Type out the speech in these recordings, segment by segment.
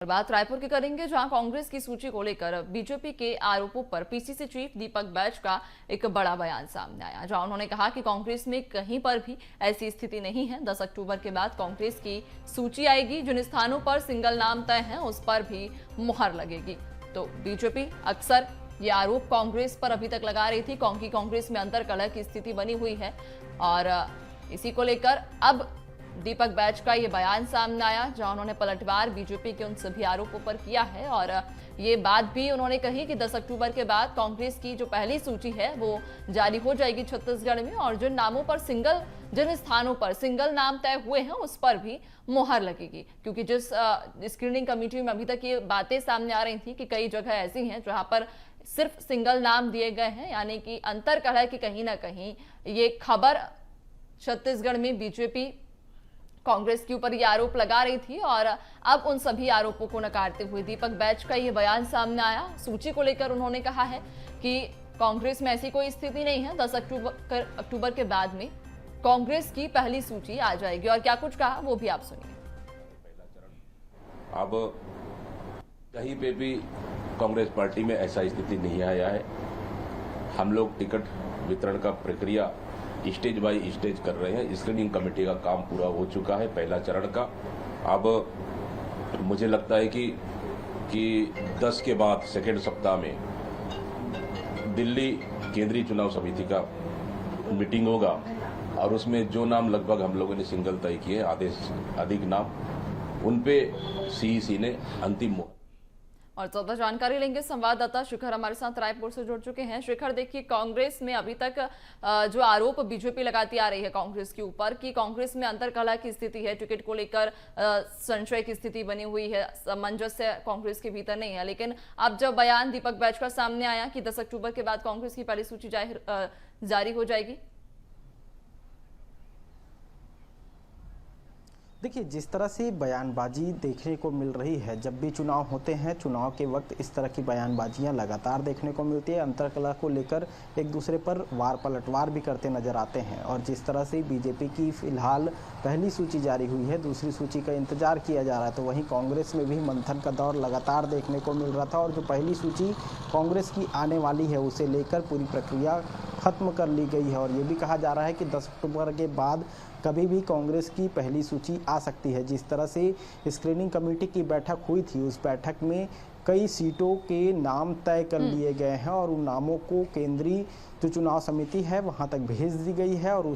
बात रायपुर की करेंगे, जहां कांग्रेस की सूची को लेकर बीजेपी के आरोपों पर पीसीसी चीफ दीपक बैज का एक बड़ा बयान सामने आया, जहां उन्होंने कहा कि कांग्रेस में कहीं पर भी ऐसी स्थिति नहीं है। 10 अक्टूबर के बाद कांग्रेस की सूची आएगी, जिन स्थानों पर सिंगल नाम तय है उस पर भी मुहर लगेगी। तो बीजेपी अक्सर ये आरोप कांग्रेस पर अभी तक लगा रही थी क्योंकि कांग्रेस में अंतर्कलह की स्थिति बनी हुई है, और इसी को लेकर अब दीपक बैज का ये बयान सामने आया, जहां उन्होंने पलटवार बीजेपी के उन सभी आरोपों पर किया है। और ये बात भी उन्होंने कही कि 10 अक्टूबर के बाद कांग्रेस की जो पहली सूची है वो जारी हो जाएगी छत्तीसगढ़ में, और जिन नामों पर जिन स्थानों पर सिंगल नाम तय हुए हैं उस पर भी मुहर लगेगी। क्योंकि जिस स्क्रीनिंग कमेटी में अभी तक ये बातें सामने आ रही थी कि कई जगह ऐसी हैं जहां पर सिर्फ सिंगल नाम दिए गए हैं, यानी कि अंतर्कलह की कहीं ना कहीं ये खबर छत्तीसगढ़ में बीजेपी कांग्रेस के ऊपर ये आरोप लगा रही थी। और अब उन सभी आरोपों को नकारते हुए दीपक बैज का ये बयान सामने आया। सूची को लेकर उन्होंने कहा है कि कांग्रेस में ऐसी कोई स्थिति नहीं है। 10 अक्टूबर के बाद में कांग्रेस की पहली सूची आ जाएगी, और क्या कुछ कहा वो भी आप सुनिए। अब कहीं पे भी कांग्रेस पार्टी में ऐसा स्थिति नहीं आया है। हम लोग टिकट वितरण का प्रक्रिया स्टेज बाय स्टेज कर रहे हैं। स्क्रीनिंग कमेटी का काम पूरा हो चुका है पहला चरण का। अब मुझे लगता है कि 10 के बाद सेकेंड सप्ताह में दिल्ली केंद्रीय चुनाव समिति का मीटिंग होगा, और उसमें जो नाम लगभग हम लोगों ने सिंगल तय किए, आधे अधिक नाम, उन पे सीईसी ने अंतिम मोहर। और ज्यादा जानकारी लेंगे, संवाददाता शिखर हमारे साथ रायपुर से जुड़ चुके हैं। शिखर, देखिए कांग्रेस में अभी तक जो आरोप बीजेपी लगाती आ रही है कांग्रेस के ऊपर कि कांग्रेस में अंतर्कलह की स्थिति है, टिकट को लेकर संशय की स्थिति बनी हुई है, सामंजस्य कांग्रेस के भीतर नहीं है। लेकिन अब जब बयान दीपक बैज का सामने आया कि 10 अक्टूबर के बाद कांग्रेस की पहली सूची जारी हो जाएगी। देखिए, जिस तरह से बयानबाजी देखने को मिल रही है, जब भी चुनाव होते हैं, चुनाव के वक्त इस तरह की बयानबाजियां लगातार देखने को मिलती है। अंतर्कलह को लेकर एक दूसरे पर वार पलटवार भी करते नजर आते हैं। और जिस तरह से बीजेपी की फिलहाल पहली सूची जारी हुई है, दूसरी सूची का इंतजार किया जा रहा है, तो वहीं कांग्रेस में भी मंथन का दौर लगातार देखने को मिल रहा था। और जो पहली सूची कांग्रेस की आने वाली है, उसे लेकर पूरी प्रक्रिया खत्म कर ली गई है। और ये भी कहा जा रहा है कि 10 अक्टूबर के बाद कभी भी कांग्रेस की पहली सूची आ सकती है। जिस तरह से स्क्रीनिंग कमेटी की बैठक हुई थी, उस बैठक में कई सीटों के नाम तय कर लिए गए हैं, और उन नामों को केंद्रीय जो चुनाव समिति है वहां तक भेज दी गई है। और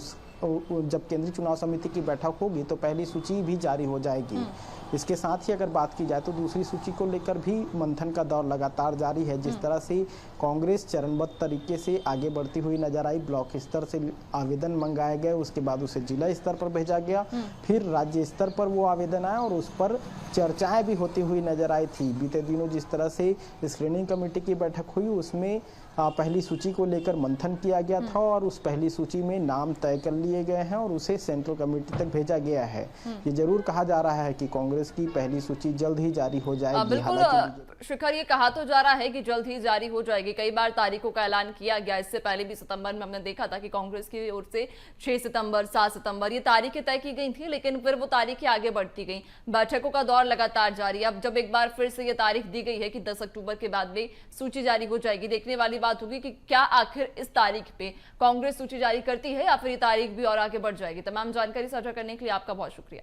जब केंद्रीय चुनाव समिति की बैठक होगी तो पहली सूची भी जारी हो जाएगी। इसके साथ ही अगर बात की जाए तो दूसरी सूची को लेकर भी मंथन का दौर लगातार जारी है। जिस तरह से कांग्रेस चरणबद्ध तरीके से आगे बढ़ती हुई नजर आई, ब्लॉक स्तर से आवेदन मंगाए गए, उसके बाद उसे जिला स्तर पर भेजा गया, फिर राज्य स्तर पर वो आवेदन आया और उस पर चर्चाएं भी होती हुई नजर आई थी। बीते दिनों जिस तरह से स्क्रीनिंग कमेटी की बैठक हुई, उसमें पहली सूची को लेकर मंथन किया गया था, और उस पहली सूची में नाम तय कर लिए गए हैं और उसे सेंट्रल कमेटी तक भेजा गया है। ये जरूर कहा जा रहा है कि कांग्रेस की पहली सूची जल्द ही जारी हो जाएगी। बिल्कुल शिखर, ये कहा तो जा रहा है कि जल्द ही जारी हो जाएगी। कई बार तारीखों का ऐलान किया गया, इससे पहले भी सितंबर में हमने देखा था कि कांग्रेस की ओर से 6 सितंबर 7 सितंबर ये तारीखें तय की गई थी, लेकिन फिर वो तारीखें आगे बढ़ती गई। बैठकों का दौर लगातार जारी। अब जब एक बार फिर से ये तारीख दी गई है कि 10 अक्टूबर के बाद में सूची जारी हो जाएगी, देखने वाली बात होगी कि क्या आखिर इस तारीख पे कांग्रेस सूची जारी करती है या फिर ये तारीख भी और आगे बढ़ जाएगी। तमाम जानकारी साझा करने के लिए आपका बहुत शुक्रिया।